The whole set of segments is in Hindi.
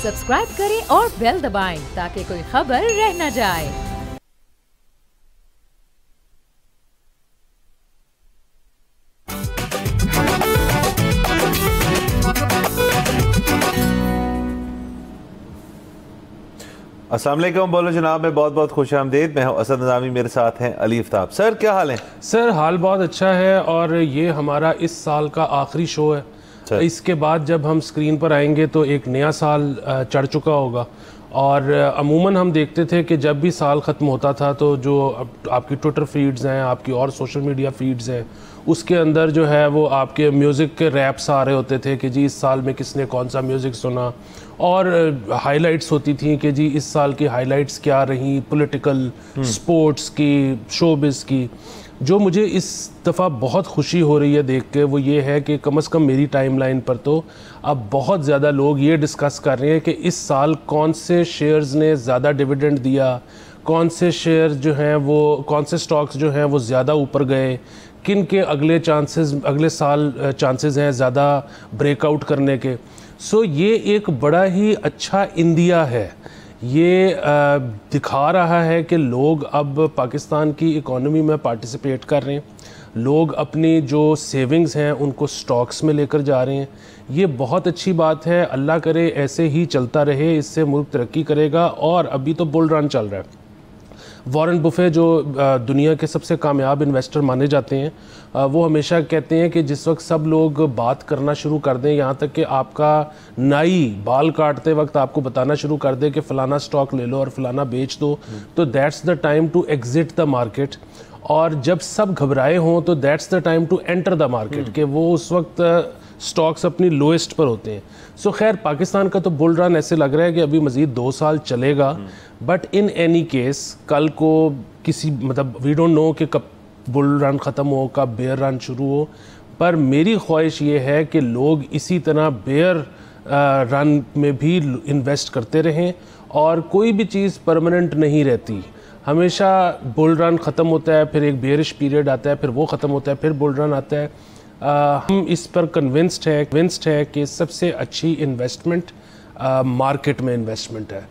सब्सक्राइब करें और बेल दबाएं ताकि कोई खबर रह न जाए। अस्सलाम वालेकुम, बोलो जनाब, मैं बहुत बहुत खुश आमदीद। मैं हूं असद निज़ामी, मेरे साथ हैं अली आफ्ताब। सर क्या हाल है? सर हाल बहुत अच्छा है और ये हमारा इस साल का आखिरी शो है। इसके बाद जब हम स्क्रीन पर आएंगे तो एक नया साल चढ़ चुका होगा। और अमूमन हम देखते थे कि जब भी साल ख़त्म होता था तो जो आपकी ट्विटर फीड्स हैं, आपकी और सोशल मीडिया फीड्स हैं, उसके अंदर जो है वो आपके म्यूज़िक के रैप्स आ रहे होते थे कि जी इस साल में किसने कौन सा म्यूज़िक सुना, और हाइलाइट्स होती थी कि जी इस साल की हाइलाइट्स क्या रही, पॉलिटिकल, स्पोर्ट्स की, शोबिज़ की। जो मुझे इस दफ़ा बहुत खुशी हो रही है देख के वो ये है कि कम से कम मेरी टाइमलाइन पर तो अब बहुत ज़्यादा लोग ये डिस्कस कर रहे हैं कि इस साल कौन से शेयर्स ने ज़्यादा डिविडेंड दिया, कौन से शेयर जो हैं वो, कौन से स्टॉक्स जो हैं वो ज़्यादा ऊपर गए, किन के अगले साल चांसेस हैं ज़्यादा ब्रेकआउट करने के। सो ये एक बड़ा ही अच्छा इंडिया है। ये दिखा रहा है कि लोग अब पाकिस्तान की इकॉनमी में पार्टिसिपेट कर रहे हैं, लोग अपनी जो सेविंग्स हैं उनको स्टॉक्स में लेकर जा रहे हैं। ये बहुत अच्छी बात है, अल्लाह करे ऐसे ही चलता रहे, इससे मुल्क तरक्की करेगा। और अभी तो बुल रन चल रहा है। वॉरेन बुफे जो दुनिया के सबसे कामयाब इन्वेस्टर माने जाते हैं, वो हमेशा कहते हैं कि जिस वक्त सब लोग बात करना शुरू कर दें, यहाँ तक कि आपका नाई बाल काटते वक्त आपको बताना शुरू कर दे कि फ़लाना स्टॉक ले लो और फलाना बेच दो, तो that's the time to exit the market. और जब सब घबराए हों तो that's the time to enter the market, कि वो उस वक्त स्टॉक्स अपनी लोएस्ट पर होते हैं। सो खैर पाकिस्तान का तो बुल रन ऐसे लग रहा है कि अभी मज़ीद 2 साल चलेगा। बट इन एनी केस कल को किसी मतलब वी डोंट नो कि कब बुल रन ख़त्म हो, कब बेयर रन शुरू हो। पर मेरी ख्वाहिश ये है कि लोग इसी तरह बेयर रन में भी इन्वेस्ट करते रहें। और कोई भी चीज़ परमानेंट नहीं रहती, हमेशा बुल रन ख़त्म होता है, फिर एक बेयरिश पीरियड आता है, फिर वो ख़त्म होता है, फिर बुल रन आता है। हम इस पर कन्विंस्ड है कि सबसे अच्छी इन्वेस्टमेंट मार्केट में इन्वेस्टमेंट है।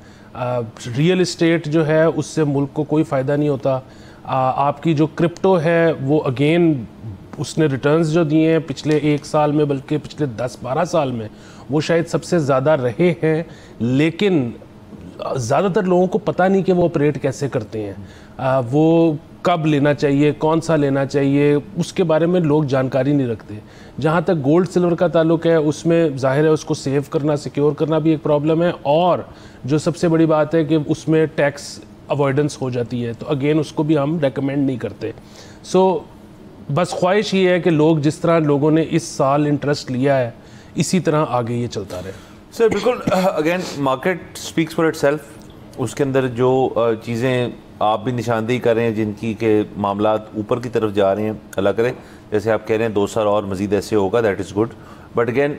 रियल इस्टेट जो है उससे मुल्क को कोई फ़ायदा नहीं होता। आपकी जो क्रिप्टो है वो अगेन उसने रिटर्न्स जो दिए हैं पिछले 1 साल में, बल्कि पिछले 10-12 साल में, वो शायद सबसे ज़्यादा रहे हैं। लेकिन ज़्यादातर लोगों को पता नहीं कि वो ऑपरेट कैसे करते हैं, वो कब लेना चाहिए, कौन सा लेना चाहिए, उसके बारे में लोग जानकारी नहीं रखते। जहाँ तक गोल्ड सिल्वर का ताल्लुक है उसमें ज़ाहिर है उसको सेव करना, सिक्योर करना भी एक प्रॉब्लम है। और जो सबसे बड़ी बात है कि उसमें टैक्स अवॉइडेंस हो जाती है, तो अगेन उसको भी हम रेकमेंड नहीं करते। सो बस ख्वाहिश ये है कि लोग जिस तरह लोगों ने इस साल इंटरेस्ट लिया है इसी तरह आगे ये चलता रहे। सर बिल्कुल, again market speaks for itself. उसके अंदर जो चीज़ें आप भी निशानदेही कर रहे हैं जिनकी के मामलात ऊपर की तरफ जा रहे हैं, अल्लाह करे जैसे आप कह रहे हैं 2 साल और मज़ीद ऐसे होगा, that is good. But again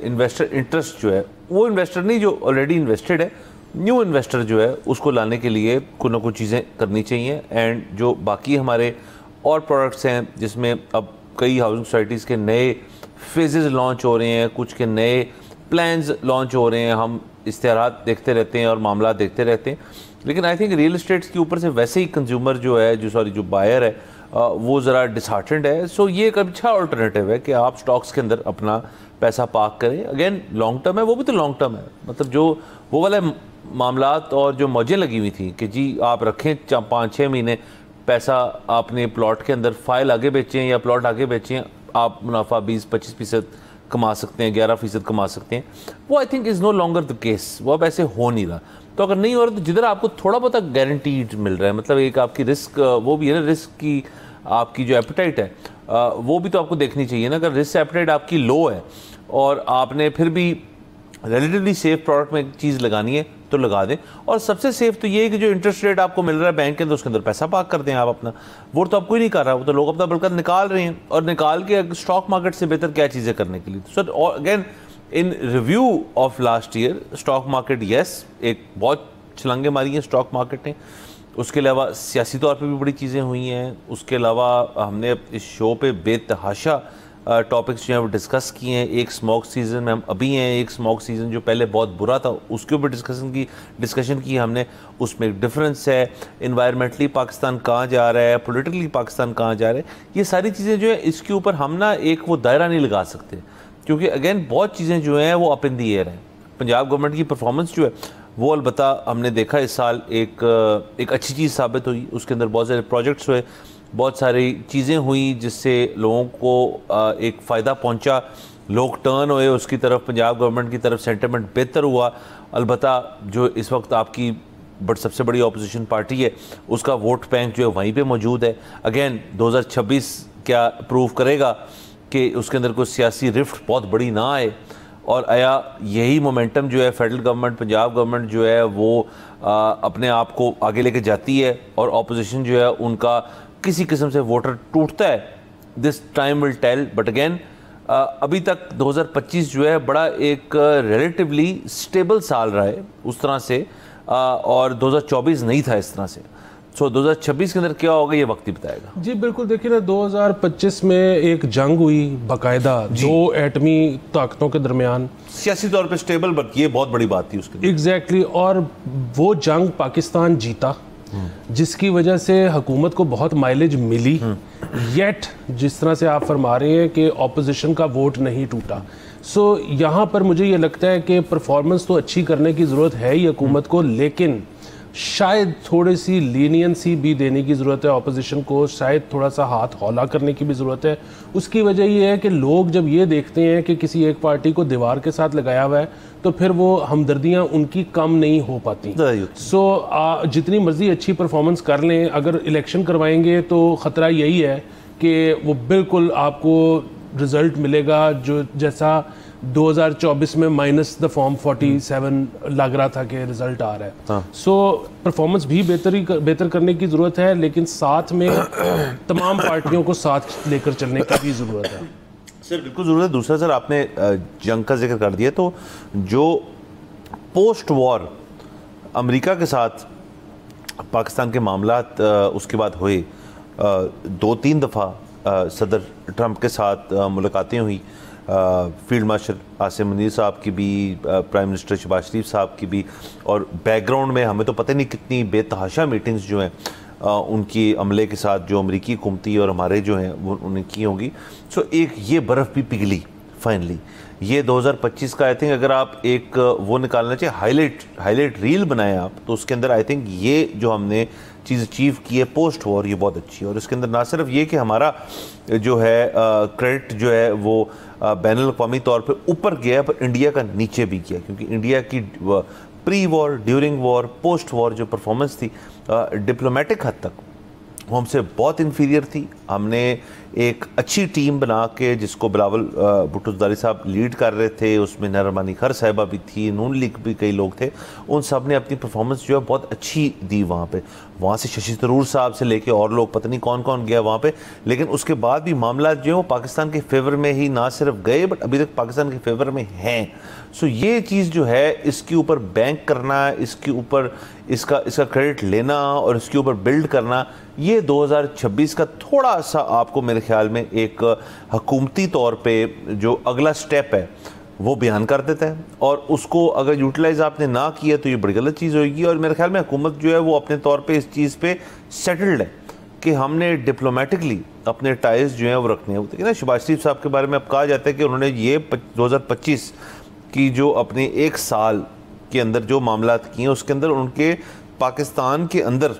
investor interest जो है वो इन्वेस्टर नहीं जो ऑलरेडी इन्वेस्टेड है, न्यू इन्वेस्टर जो है उसको लाने के लिए कुछ ना कुछ चीज़ें करनी चाहिए। एंड जो बाकी हमारे और प्रोडक्ट्स हैं जिसमें अब कई हाउसिंग सोसाइटीज़ के नए फेजेस लॉन्च हो रहे हैं, कुछ के नए प्लान्स लॉन्च हो रहे हैं, हम इश्तिहारात देखते रहते हैं और मामला देखते रहते हैं। लेकिन आई थिंक रियल इस्टेट्स के ऊपर से वैसे ही कंज्यूमर जो है जो बायर है वो ज़रा डिसहार्टेंड है। सो ये एक अच्छा अल्टरनेटिव है कि आप स्टॉक्स के अंदर अपना पैसा पार्क करें। अगेन लॉन्ग टर्म है, वो भी तो लॉन्ग टर्म है, मतलब जो वो वाले मामलात और जो मौजें लगी हुई थी कि जी आप रखें 5-6 महीने पैसा आपने प्लॉट के अंदर, फाइल आगे बेचें या प्लॉट आगे बेचें, आप मुनाफा 20-25% कमा सकते हैं, 11% कमा सकते हैं। वो I think is no longer the case, वो अब ऐसे हो नहीं रहा। तो अगर नहीं हो रहा तो जिधर आपको थोड़ा बहुत गारंटीड मिल रहा है, मतलब एक आपकी रिस्क वो भी है ना, रिस्क की आपकी जो एपेटाइट है वो भी तो आपको देखनी चाहिए ना। अगर रिस्क एपेटाइट आपकी लो है और आपने फिर भी रिलेटिवली सेफ प्रोडक्ट में एक चीज़ लगानी है तो लगा दें। और सबसे सेफ तो ये है कि जो इंटरेस्ट रेट आपको मिल रहा है बैंक के अंदर, उसके अंदर पैसा पार्क कर दें आप अपना। वो तो आप कोई नहीं कर रहा, वो तो लोग अपना बल्कि निकाल रहे हैं। और निकाल के स्टॉक मार्केट से बेहतर क्या चीज़ें करने के लिए। So again in review of last year stock market yes एक बहुत छलांगे मारी हैं स्टॉक मार्केट ने। उसके अलावा सियासी तौर पे भी बड़ी चीज़ें हुई हैं। उसके अलावा हमने इस शो पे बेतहाशा टॉपिक्स जो हैं वो डिस्कस किए हैं। एक स्मोक सीज़न में हम अभी हैं, एक स्मोक सीज़न जो पहले बहुत बुरा था उसके ऊपर डिस्कशन की हमने। उसमें एक डिफरेंस है, इन्वायरमेंटली पाकिस्तान कहाँ जा रहा है, पॉलिटिकली पाकिस्तान कहाँ जा रहा है, ये सारी चीज़ें जो है इसके ऊपर हम ना एक वो दायरा नहीं लगा सकते, क्योंकि अगेन बहुत चीज़ें जो हैं वो अप इन दी एयर हैं। पंजाब गवर्नमेंट की परफॉर्मेंस जो है वो अलबत्ता हमने देखा इस साल एक अच्छी चीज़ साबित हुई। उसके अंदर बहुत सारे प्रोजेक्ट्स हुए, बहुत सारी चीज़ें हुई जिससे लोगों को एक फ़ायदा पहुंचा, लोग टर्न हुए उसकी तरफ, पंजाब गवर्नमेंट की तरफ सेंटिमेंट बेहतर हुआ। अलबत्ता जो इस वक्त आपकी सबसे बड़ी अपोजिशन पार्टी है उसका वोट बैंक जो है वहीं पे मौजूद है। अगेन 2026 क्या प्रूव करेगा कि उसके अंदर कोई सियासी रिफ्ट बहुत बड़ी ना आए, और आया यही मोमेंटम जो है फेडरल गवर्नमेंट, पंजाब गवर्नमेंट जो है वो अपने आप को आगे लेके जाती है और अपोजिशन जो है उनका किसी किस्म से वोटर टूटता है। This time will tell, but again अभी तक 2025 जो है बड़ा एक रिलेटिवली स्टेबल साल रहा है उस तरह से, और 2024 नहीं था इस तरह से। सो 2026 के अंदर क्या होगा ये वक्त ही बताएगा। जी बिल्कुल, देखिए ना 2025 में एक जंग हुई बाकायदा दो एटमी ताकतों के दरमियान, सियासी तौर पे स्टेबल, बट ये बहुत बड़ी बात थी उसके। एग्जैक्टली, और वो जंग पाकिस्तान जीता, जिसकी वजह से हुकूमत को बहुत माइलेज मिली। येट जिस तरह से आप फरमा रहे हैं कि ऑपोजिशन का वोट नहीं टूटा, सो यहाँ पर मुझे ये लगता है कि परफॉर्मेंस तो अच्छी करने की ज़रूरत है ही हुकूमत को, लेकिन शायद थोड़ी सी लीनियंसी भी देने की ज़रूरत है ऑपोजिशन को, शायद थोड़ा सा हाथ हौला करने की भी ज़रूरत है। उसकी वजह ये है कि लोग जब ये देखते हैं कि किसी एक पार्टी को दीवार के साथ लगाया हुआ है तो फिर वो हमदर्दियाँ उनकी कम नहीं हो पाती। सो जितनी मर्जी अच्छी परफॉर्मेंस कर लें, अगर इलेक्शन करवाएंगे तो ख़तरा यही है कि वो बिल्कुल आपको रिज़ल्ट मिलेगा जो जैसा 2024 में माइनस द फॉर्म 47 लग रहा था कि रिजल्ट आ रहा है। सो परफॉर्मेंस भी बेहतर करने की ज़रूरत है, लेकिन साथ में तमाम पार्टियों को साथ लेकर चलने की भी ज़रूरत है। सर बिल्कुल ज़रूरत है। दूसरा सर आपने जंग का जिक्र कर दिया, तो जो पोस्ट वॉर अमेरिका के साथ पाकिस्तान के मामलात उसके बाद हुए, 2-3 दफ़ा सदर ट्रंप के साथ मुलाकातें हुई, फील्ड मार्शल आसिम मुनीर साहब की भी, प्राइम मिनिस्टर शहबाज शरीफ साहब की भी, और बैकग्राउंड में हमें तो पता नहीं कितनी बेतहाशा मीटिंग्स जो हैं उनकी अमले के साथ जो अमरीकी हुकूमती और हमारे जो हैं वो उनकी होंगी। सो एक ये बर्फ़ भी पिघली फाइनली। ये 2025 का आई थिंक अगर आप एक वो निकालना चाहिए हाईलाइट रील बनाएं आप, तो उसके अंदर आई थिंक ये जो हमने चीज़ अचीव की है पोस्ट वॉर ये बहुत अच्छी है। और इसके अंदर ना सिर्फ ये कि हमारा जो है क्रेडिट जो है वो बैनुल-अक़वामी तौर पे ऊपर गया, पर इंडिया का नीचे भी गया, क्योंकि इंडिया की pre war, during war, post war जो परफॉर्मेंस थी डिप्लोमेटिक हद तक वो हमसे बहुत इन्फीरियर थी। हमने एक अच्छी टीम बना के, जिसको बिलावल भुट्टो ज़रदारी साहब लीड कर रहे थे, उसमें नरमानी खर साहिबा भी थी, नून लीग भी कई लोग थे, उन सब ने अपनी परफॉर्मेंस जो है बहुत अच्छी दी वहाँ पे। वहाँ से शशि थरूर साहब से लेके और लोग पता नहीं कौन कौन गया वहाँ पे, लेकिन उसके बाद भी मामला जो है वो पाकिस्तान के फेवर में ही ना सिर्फ गए बट अभी तक पाकिस्तान के फेवर में हैं। सो ये चीज़ जो है इसके ऊपर बैंक करना, इसके ऊपर इसका क्रेडिट लेना और इसके ऊपर बिल्ड करना, ये 2026 का थोड़ा सा आपको मेरे ख्याल में एक हुकूमती तौर पे जो अगला स्टेप है वो बयान कर देता है, और उसको अगर यूटिलाइज आपने ना किया तो ये बड़ी गलत चीज़ होगी। और मेरे ख्याल में हुकूमत जो है वो अपने तौर पे इस चीज़ पे सेटल्ड है कि हमने डिप्लोमेटिकली अपने टाइज जो हैं वो रखने हैं। देखिए ना, शहबाज शरीफ साहब के बारे में अब कहा जाता है कि उन्होंने ये 2025 की जो अपने एक साल के अंदर जो मामलात किए हैं उसके अंदर उनके पाकिस्तान के अंदर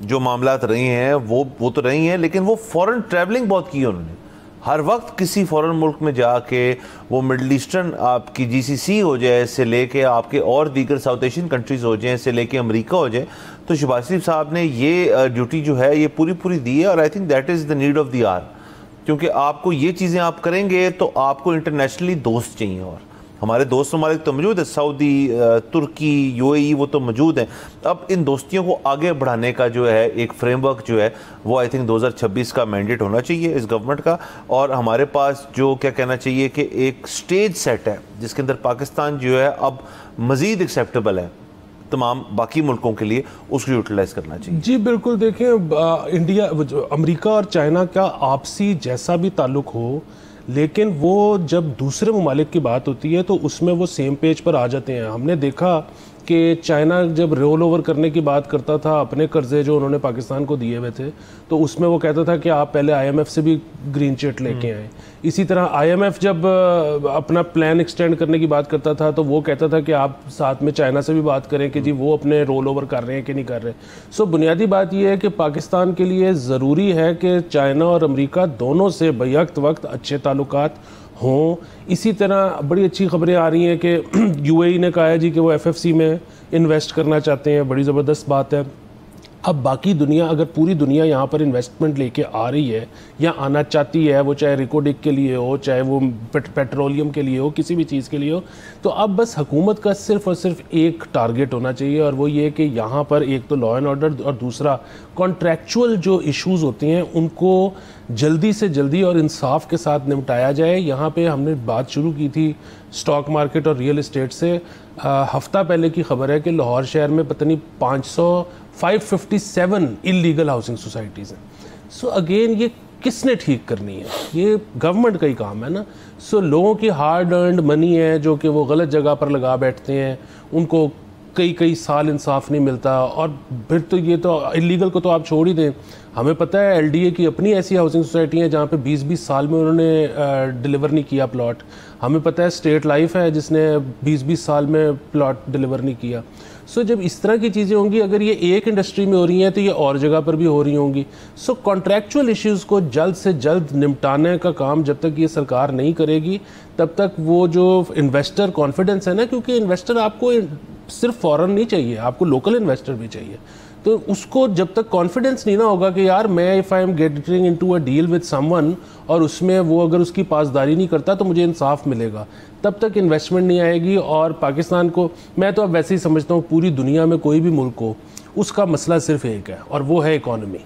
जो मामलात रही हैं वो तो रही हैं, लेकिन वो फॉरेन ट्रैवलिंग बहुत की है उन्होंने। हर वक्त किसी फॉरेन मुल्क में जाके, वो मिडल ईस्टर्न आपकी GCC हो जाए से लेके आपके और दीगर साउथ एशियन कंट्रीज़ हो जाए से लेके अमेरिका हो जाए, तो शहबाज शरीफ साहब ने ये ड्यूटी जो है ये पूरी दी है। और I think that is the need of the hour, क्योंकि आपको ये चीज़ें आप करेंगे तो आपको इंटरनेशनली दोस्त चाहिए, और हमारे दोस्त ममालिक तो मौजूद है, सऊदी, तुर्की, UAE, वो तो मौजूद हैं। अब इन दोस्तियों को आगे बढ़ाने का जो है एक फ्रेमवर्क जो है वो आई थिंक 2026 का मैंडेट होना चाहिए इस गवर्नमेंट का। और हमारे पास जो क्या कहना चाहिए कि एक स्टेज सेट है जिसके अंदर पाकिस्तान जो है अब मज़ीद एक्सेप्टेबल है। तमाम बाकी मुल्कों के लिए उसको यूटिलाइज करना चाहिए। जी बिल्कुल, देखें इंडिया, अमेरिका और चाइना का आपसी जैसा भी ताल्लुक हो, लेकिन वो जब दूसरे ममालिक की बात होती है तो उसमें वो सेम पेज पर आ जाते हैं। हमने देखा कि चाइना जब रोल ओवर करने की बात करता था अपने कर्जे जो उन्होंने पाकिस्तान को दिए हुए थे, तो उसमें वो कहता था कि आप पहले आईएमएफ से भी ग्रीन चिट लेके आए। इसी तरह आईएमएफ जब अपना प्लान एक्सटेंड करने की बात करता था तो वो कहता था कि आप साथ में चाइना से भी बात करें कि जी वो अपने रोल ओवर कर रहे हैं कि नहीं कर रहे। सो बुनियादी बात ये है कि पाकिस्तान के लिए ज़रूरी है कि चाइना और अमेरिका दोनों से बैक वक्त अच्छे ताल्लुकात हों। इसी तरह बड़ी अच्छी खबरें आ रही हैं कि यूएई ने कहा है जी कि वो एफएफसी में इन्वेस्ट करना चाहते हैं, बड़ी ज़बरदस्त बात है। अब बाकी दुनिया, अगर पूरी दुनिया यहाँ पर इन्वेस्टमेंट लेके आ रही है या आना चाहती है, वो चाहे रिकोडिक के लिए हो, चाहे वो पेट्रोलियम के लिए हो, किसी भी चीज़ के लिए हो, तो अब बस हुकूमत का सिर्फ़ और सिर्फ एक टारगेट होना चाहिए, और वो ये कि यहाँ पर एक तो लॉ एंड ऑर्डर और दूसरा कॉन्ट्रैक्चुअल जो इश्यूज़ होते हैं उनको जल्दी से जल्दी और इंसाफ के साथ निपटाया जाए। यहाँ पे हमने बात शुरू की थी स्टॉक मार्केट और रियल एस्टेट से। हफ्ता पहले की खबर है कि लाहौर शहर में पता नहीं 557 इलीगल हाउसिंग सोसाइटीज़ हैं। सो अगेन ये किसने ठीक करनी है? ये गवर्नमेंट का ही काम है ना। सो लोगों की हार्ड अर्नड मनी है जो कि वो गलत जगह पर लगा बैठते हैं, उनको कई साल इंसाफ नहीं मिलता। और फिर तो ये तो इलीगल को तो आप छोड़ ही दें, हमें पता है एलडीए की अपनी ऐसी हाउसिंग सोसाइटी है जहाँ पे 20-20 साल में उन्होंने डिलीवर नहीं किया प्लॉट। हमें पता है स्टेट लाइफ है जिसने 20-20 साल में प्लॉट डिलीवर नहीं किया। सो जब इस तरह की चीज़ें होंगी, अगर ये एक इंडस्ट्री में हो रही हैं तो ये और जगह पर भी हो रही होंगी। सो कॉन्ट्रैक्चुअल इश्यूज़ को जल्द से जल्द निपटाने का काम जब तक ये सरकार नहीं करेगी तब तक वो जो इन्वेस्टर कॉन्फिडेंस है ना, क्योंकि इन्वेस्टर आपको सिर्फ फॉरेन नहीं चाहिए, आपको लोकल इन्वेस्टर भी चाहिए। तो उसको जब तक कॉन्फिडेंस नहीं ना होगा कि यार मैं if I am getting into a deal with someone और उसमें वो अगर उसकी पासदारी नहीं करता तो मुझे इंसाफ मिलेगा, तब तक इन्वेस्टमेंट नहीं आएगी। और पाकिस्तान को मैं तो अब वैसे ही समझता हूँ पूरी दुनिया में कोई भी मुल्क हो उसका मसला सिर्फ एक है और वो है इकॉनमी।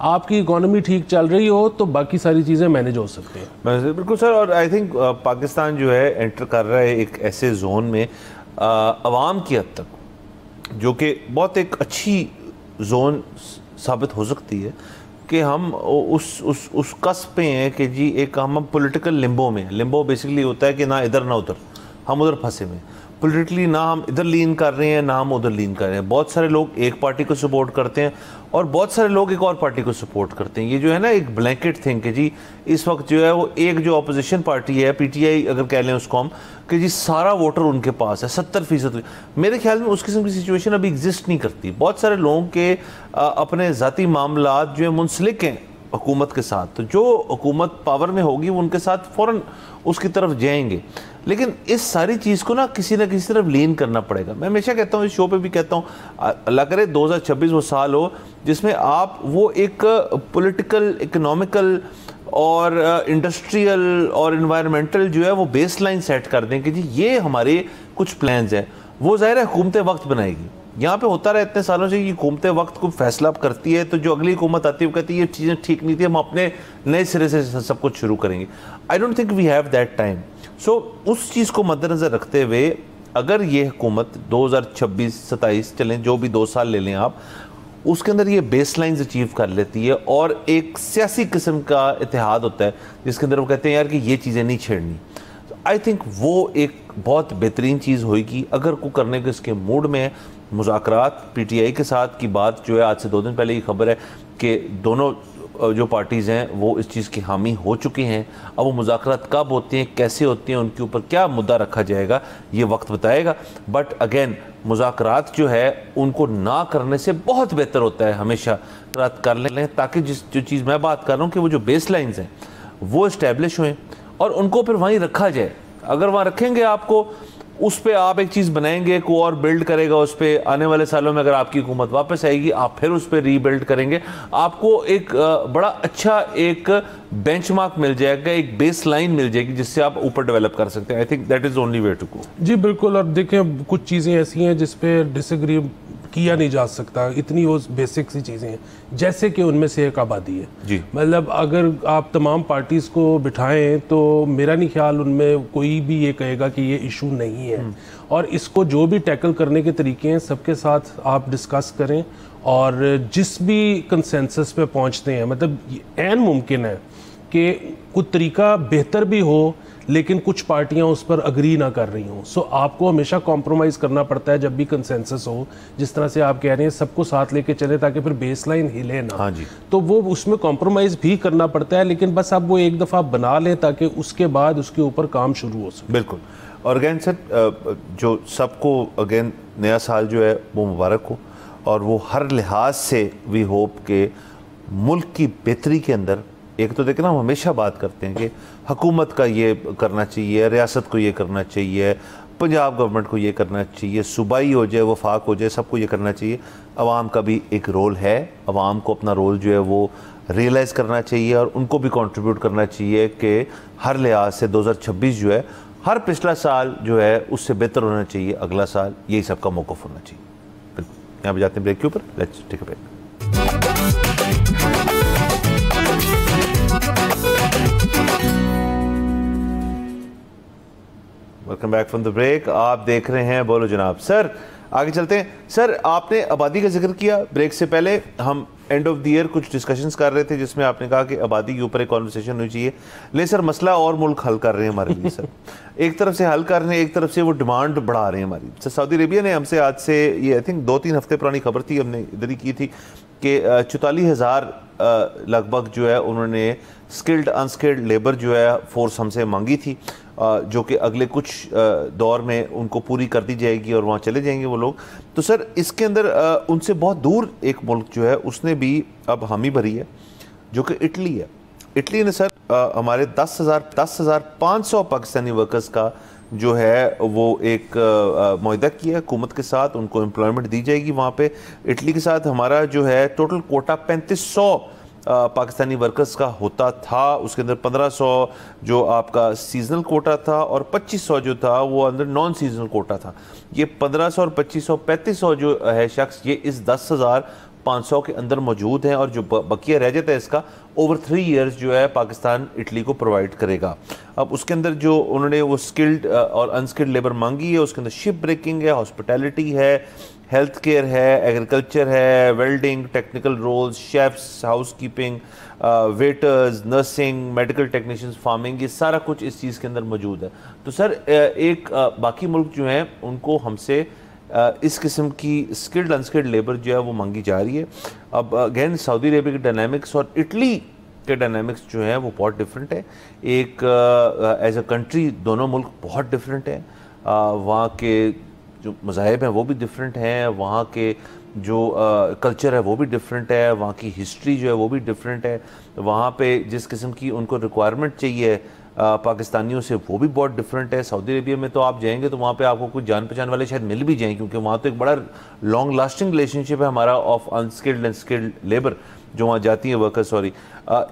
आपकी इकॉनमी ठीक चल रही हो तो बाकी सारी चीज़ें मैनेज हो सकती हैं। बिल्कुल सर, और आई थिंक पाकिस्तान जो है एंटर कर रहा है एक ऐसे जोन में अवाम की हद तक जो कि बहुत एक अच्छी जोन साबित हो सकती है कि हम उस कस्ब पे हैं कि जी एक हम पॉलिटिकल लिम्बो में। लिम्बो बेसिकली होता है कि ना इधर ना उधर, हम उधर फंसे में पॉलिटिकली, ना हम इधर लीन कर रहे हैं ना हम उधर लीन कर रहे हैं। बहुत सारे लोग एक पार्टी को सपोर्ट करते हैं और बहुत सारे लोग एक और पार्टी को सपोर्ट करते हैं। ये जो है ना एक ब्लैंकेट थिंग कि जी इस वक्त जो है वो एक जो अपोजिशन पार्टी है पीटीआई अगर कह लें उसको हम, कि जी सारा वोटर उनके पास है 70%। मेरे ख्याल में उस किस्म की सिचुएशन अभी एग्जिस्ट नहीं करती। बहुत सारे लोगों के अपने ज़ाती मामलात जो है मुंसलिक हैं हुकूमत के साथ, तो जो हुकूमत पावर में होगी वो उनके साथ फ़ौरन उसकी तरफ जाएंगे। लेकिन इस सारी चीज़ को ना किसी तरफ लीन करना पड़ेगा। मैं हमेशा कहता हूँ, इस शो पे भी कहता हूँ, अल्लाह करे 2026 वो साल हो जिसमें आप वो एक पॉलिटिकल, इकोनॉमिकल और इंडस्ट्रियल और इन्वायरमेंटल जो है वो बेस लाइन सेट कर दें कि जी ये हमारे कुछ प्लान्स हैं। वो ज़ाहिर है हुकूमत वक्त बनाएगी। यहाँ पे होता रहा इतने सालों से कि हुकूमत वक्त को फैसला करती है, तो जो अगली हुकूमत आती है वो कहती है ये चीज़ें ठीक नहीं थी, हम अपने नए सिरे से सब कुछ शुरू करेंगे। I don't think we have that time. So उस चीज़ को मद्देनज़र रखते हुए अगर ये हुकूमत 2026-27 चलें, जो भी 2 साल ले लें आप, उसके अंदर ये बेस लाइन्स अचीव कर लेती है और एक सियासी किस्म का इतिहाद होता है जिसके अंदर वो कहते हैं यार कि ये चीज़ें नहीं छेड़नी, आई थिंक वो एक बहुत बेहतरीन चीज़ होगी। अगर को करने के इसके मूड में है, मुज़ाकरात पीटीआई के साथ की बात जो है आज से 2 दिन पहले की खबर है कि दोनों जो पार्टीज़ हैं वो इस चीज़ की हामी हो चुकी हैं। अब वो मुज़ाकरात कब होती हैं, कैसे होती हैं, उनके ऊपर क्या मुद्दा रखा जाएगा ये वक्त बताएगा। बट अगेन मुज़ाकरात जो है उनको ना करने से बहुत बेहतर होता है हमेशा रात कर लें, ताकि जो चीज़ मैं बात कर रहा हूँ कि वो जो बेस लाइन्स हैं वो इस्टेब्लिश हुए और उनको फिर वहीं रखा जाए। अगर वहाँ रखेंगे आपको, उस पर आप एक चीज़ बनाएंगे, को और बिल्ड करेगा उस पर, आने वाले सालों में अगर आपकी हुकूमत वापस आएगी आप फिर उस पर रीबिल्ड करेंगे, आपको एक बड़ा अच्छा एक बेंचमार्क मिल जाएगा, एक बेस लाइन मिल जाएगी जिससे आप ऊपर डेवलप कर सकते हैं। I think that is only way to go. जी बिल्कुल। और देखें कुछ चीज़ें ऐसी हैं जिस पे डिसएग्री किया नहीं जा सकता, इतनी वो बेसिक सी चीज़ें हैं, जैसे कि उनमें से एक आबादी है जी। मतलब अगर आप तमाम पार्टीज़ को बिठाएं तो मेरा नहीं ख्याल उनमें कोई भी ये कहेगा कि ये इशू नहीं है, और इसको जो भी टैकल करने के तरीके हैं सबके साथ आप डिस्कस करें, और जिस भी कंसेंसस पे पहुंचते हैं मतलब ऐन मुमकिन है कि कुछ तरीका बेहतर भी हो लेकिन कुछ पार्टियां उस पर अग्री ना कर रही हों। सो आपको हमेशा कॉम्प्रोमाइज़ करना पड़ता है जब भी कंसेंसस हो, जिस तरह से आप कह रहे हैं सबको साथ लेके चले ताकि फिर बेसलाइन हिले ना। हाँ जी। तो वो उसमें कॉम्प्रोमाइज़ भी करना पड़ता है, लेकिन बस आप वो एक दफ़ा बना लें ताकि उसके बाद उसके ऊपर काम शुरू हो सके। बिल्कुल। और अगेन सर जो सबको अगेन नया साल जो है वो मुबारक हो, और वो हर लिहाज से वी होप के मुल्क की बेहतरी के अंदर, एक तो देखना हम हमेशा बात करते हैं कि हुकूमत का ये करना चाहिए, रियासत को ये करना चाहिए, पंजाब गवर्नमेंट को ये करना चाहिए, सूबाई हो जाए वफाक हो जाए, सबको ये करना चाहिए। अवाम का भी एक रोल है, अवाम को अपना रोल जो है वो रियलाइज़ करना चाहिए और उनको भी कंट्रीब्यूट करना चाहिए कि हर लिहाज से 2026 जो है हर पिछला साल जो है उससे बेहतर होना चाहिए अगला साल, यही सबका मौक़िफ़ होना चाहिए। यहाँ पे जाते हैं ब्रेक के ऊपर, let's take a break. Welcome back from the break. आप देख रहे हैं बोलो जनाब। सर आगे चलते हैं। सर आपने आबादी का जिक्र किया ब्रेक से पहले, हम एंड ऑफ द ईयर कुछ डिस्कशंस कर रहे थे जिसमें आपने कहा कि आबादी के ऊपर एक कॉन्वर्सेशन होनी चाहिए, लेकिन सर मसला और मुल्क हल कर रहे हैं हमारे लिए। सर एक तरफ से हल कर रहे हैं, एक तरफ से वो डिमांड बढ़ा रहे हैं हमारी। सर सऊदी अरेबिया ने हमसे आज से ये आई थिंक 2-3 हफ्ते पुरानी खबर थी, हमने इधर ही की थी कि 44,000 लगभग जो है उन्होंने स्किल्ड अनस्किल्ड लेबर जो है फोर्स हमसे मांगी थी, जो कि अगले कुछ दौर में उनको पूरी कर दी जाएगी और वहाँ चले जाएंगे वो लोग। तो सर इसके अंदर उनसे बहुत दूर एक मुल्क जो है उसने भी अब हामी भरी है, जो कि इटली है। इटली ने सर हमारे 10,500 पाकिस्तानी वर्कर्स का जो है वो एक मुआहदा किया हुकूमत के साथ, उनको एम्प्लॉयमेंट दी जाएगी वहाँ पे। इटली के साथ हमारा जो है टोटल कोटा 3500 पाकिस्तानी वर्कर्स का होता था, उसके अंदर 1500 जो आपका सीजनल कोटा था और 2500 जो था वो अंदर नॉन सीजनल कोटा था। ये 1500 और 2500 3500 जो है शख्स ये इस 10,500 के अंदर मौजूद हैं, और जो बकिया रह जाता है इसका ओवर 3 इयर्स जो है पाकिस्तान इटली को प्रोवाइड करेगा। अब उसके अंदर जो उन्होंने वो स्किल्ड और अनस्किल्ड लेबर मांगी है, उसके अंदर शिप ब्रेकिंग है, हॉस्पिटैलिटी है, हेल्थ केयर है, एग्रीकल्चर है, welding, technical roles, chefs, house keeping, waiters, nursing, medical technicians, farming, ये सारा कुछ इस चीज़ के अंदर मौजूद है। तो सर एक बाकी मुल्क जो हैं उनको हमसे इस किस्म की स्किल्ड अनस्किल्ड लेबर जो है वो मांगी जा रही है। अब अगेन सऊदी अरेबिया के डायनामिक्स और इटली के डायनामिक्स जो है वो बहुत डिफरेंट है। एक एज अ कंट्री दोनों मुल्क बहुत डिफरेंट हैं, वहाँ के जो मज़ाहिब हैं वो भी डिफरेंट हैं, वहाँ के जो कल्चर है वो भी डिफरेंट है, वहाँ की हिस्ट्री जो है वो भी डिफरेंट है, वहाँ पे जिस किस्म की उनको रिक्वायरमेंट चाहिए पाकिस्तानियों से वो भी बहुत डिफरेंट है। सऊदी अरेबिया में तो आप जाएंगे तो वहाँ पे आपको कुछ जान पहचान वाले शायद मिल भी जाएं, क्योंकि वहाँ तो एक बड़ा लॉन्ग लास्टिंग रिलेशनशिप है हमारा of unskilled and skilled labour जो वहाँ जाती है वर्कर। सॉरी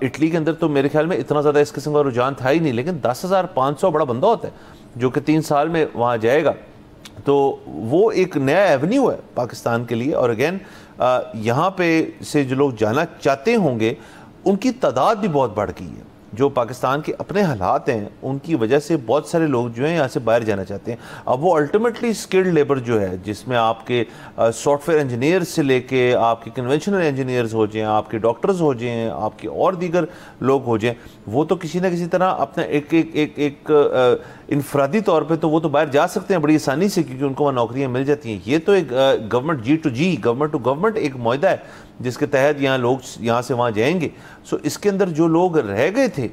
इटली के अंदर तो मेरे ख्याल में इतना ज़्यादा इस किस्म का रुझान था ही नहीं, लेकिन 10,500 बड़ा बंदा होता है जो कि 3 साल में वहाँ जाएगा, तो वो एक नया एवेन्यू है पाकिस्तान के लिए। और अगेन यहाँ पे से जो लोग जाना चाहते होंगे उनकी तादाद भी बहुत बढ़ गई है। जो पाकिस्तान के अपने हालात हैं उनकी वजह से बहुत सारे लोग जो हैं यहाँ से बाहर जाना चाहते हैं। अब वो अल्टीमेटली स्किल्ड लेबर जो है, जिसमें आपके सॉफ्टवेयर इंजीनियर से लेके आपके कन्वेंशनल इंजीनियर्स हो जाएं, आपके डॉक्टर्स हो जाएं, आपके और दीगर लोग हो जाएं, वो तो किसी ना किसी तरह अपना एक इनफरादी तौर पे तो वो तो बाहर जा सकते हैं बड़ी आसानी से, क्योंकि उनको वहाँ नौकरियाँ मिल जाती हैं। ये तो एक government G2G, government to government एक मुआहदा है जिसके तहत यहाँ लोग यहाँ से वहाँ जाएंगे। सो इसके अंदर जो लोग रह गए थे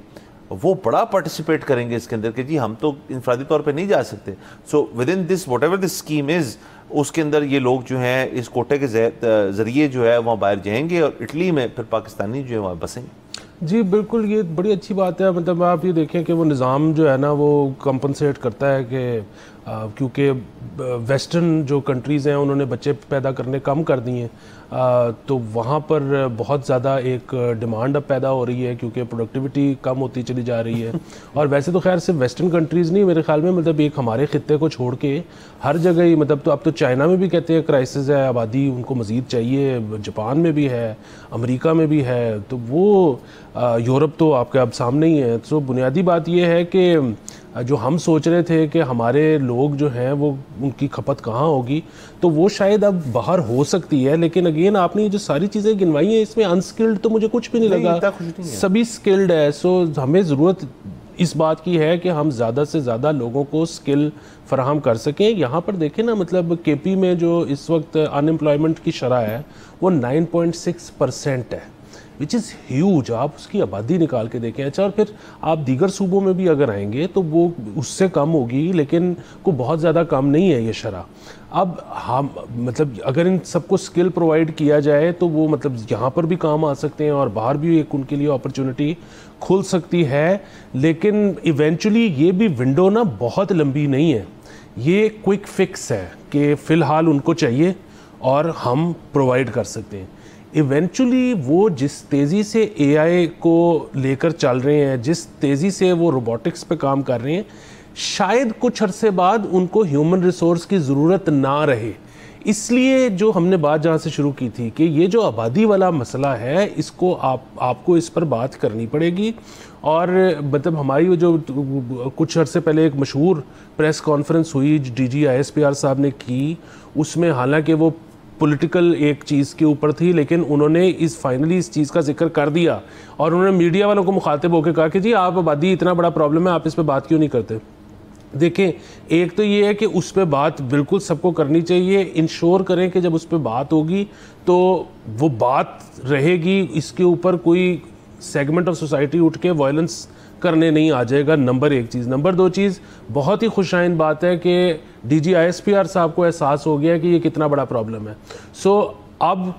वो बड़ा पार्टिसिपेट करेंगे इसके अंदर कि जी हम तो इनफरादी तौर पे नहीं जा सकते। So with in this what ever this scheme is, उसके अंदर ये लोग जो हैं इस कोटे के ज़रिए जो है वहाँ बाहर जाएंगे और इटली में फिर पाकिस्तानी जो है वहाँ बसेंगे। जी बिल्कुल, ये बड़ी अच्छी बात है। मतलब आप ये देखें कि वो निज़ाम जो है ना वो कंपनसेट करता है कि क्योंकि वेस्टर्न जो कंट्रीज़ हैं उन्होंने बच्चे पैदा करने कम कर दिए हैं, तो वहाँ पर बहुत ज़्यादा एक डिमांड अब पैदा हो रही है क्योंकि प्रोडक्टिविटी कम होती चली जा रही है। और वैसे तो खैर सिर्फ वेस्टर्न कंट्रीज़ नहीं, मेरे ख्याल में मतलब एक हमारे ख़ित्ते को छोड़ के हर जगह ही, मतलब तो अब तो चाइना में भी कहते हैं क्राइसिस है, आबादी उनको मज़ीद चाहिए, जापान में भी है, अमेरिका में भी है, तो वो यूरोप तो आपके अब सामने ही है। तो बुनियादी बात ये है कि जो हम सोच रहे थे कि हमारे लोग जो हैं वो उनकी खपत कहाँ होगी, तो वो शायद अब बाहर हो सकती है, लेकिन अगेन आपने जो सारी चीज़ें गिनवाई हैं इसमें अनस्किल्ड तो मुझे कुछ भी नहीं लगा, सभी स्किल्ड है। सो हमें ज़रूरत इस बात की है कि हम ज़्यादा से ज़्यादा लोगों को स्किल फराहम कर सकें। यहाँ पर देखें ना, मतलब केपी में जो इस वक्त अनएम्प्लॉयमेंट की शरह है वो 9.6% है, विच इज़ ह्यूज। आप उसकी आबादी निकाल के देखें। अच्छा, और फिर आप दीगर सूबों में भी अगर आएंगे तो वो उससे कम होगी, लेकिन को बहुत ज़्यादा कम नहीं है ये शरह। अब हम मतलब अगर इन सबको स्किल प्रोवाइड किया जाए तो वो मतलब यहाँ पर भी काम आ सकते हैं और बाहर भी एक उनके लिए अपॉर्चुनिटी खुल सकती है। लेकिन इवेंचुअली ये भी विंडो ना बहुत लंबी नहीं है, ये क्विक फिक्स है कि फ़िलहाल उनको चाहिए और हम प्रोवाइड कर सकते हैं। इवेंचुअली वो जिस तेज़ी से एआई को लेकर चल रहे हैं, जिस तेज़ी से वो रोबोटिक्स पे काम कर रहे हैं, शायद कुछ अरसे बाद उनको ह्यूमन रिसोर्स की ज़रूरत ना रहे। इसलिए जो हमने बात जहाँ से शुरू की थी कि ये जो आबादी वाला मसला है, इसको आपको इस पर बात करनी पड़ेगी। और मतलब हमारी जो कुछ अरसे पहले एक मशहूर प्रेस कॉन्फ्रेंस हुई डीजी आईएसपीआर साहब ने की, उसमें हालांकि वो पॉलिटिकल एक चीज़ के ऊपर थी, लेकिन उन्होंने फाइनली इस चीज़ का जिक्र कर दिया और उन्होंने मीडिया वालों को मुखातिब होकर कहा कि जी आप आबादी इतना बड़ा प्रॉब्लम है, आप इस पर बात क्यों नहीं करते। देखें, एक तो ये है कि उस पर बात बिल्कुल सबको करनी चाहिए, इंश्योर करें कि जब उस पर बात होगी तो वो बात रहेगी, इसके ऊपर कोई सेगमेंट ऑफ सोसाइटी उठ के वायलेंस करने नहीं आ जाएगा। नंबर एक चीज़। नंबर दो चीज़, बहुत ही खुशाइन बात है कि डीजी आईएसपीआर साहब को एहसास हो गया कि ये कितना बड़ा प्रॉब्लम है। सो अब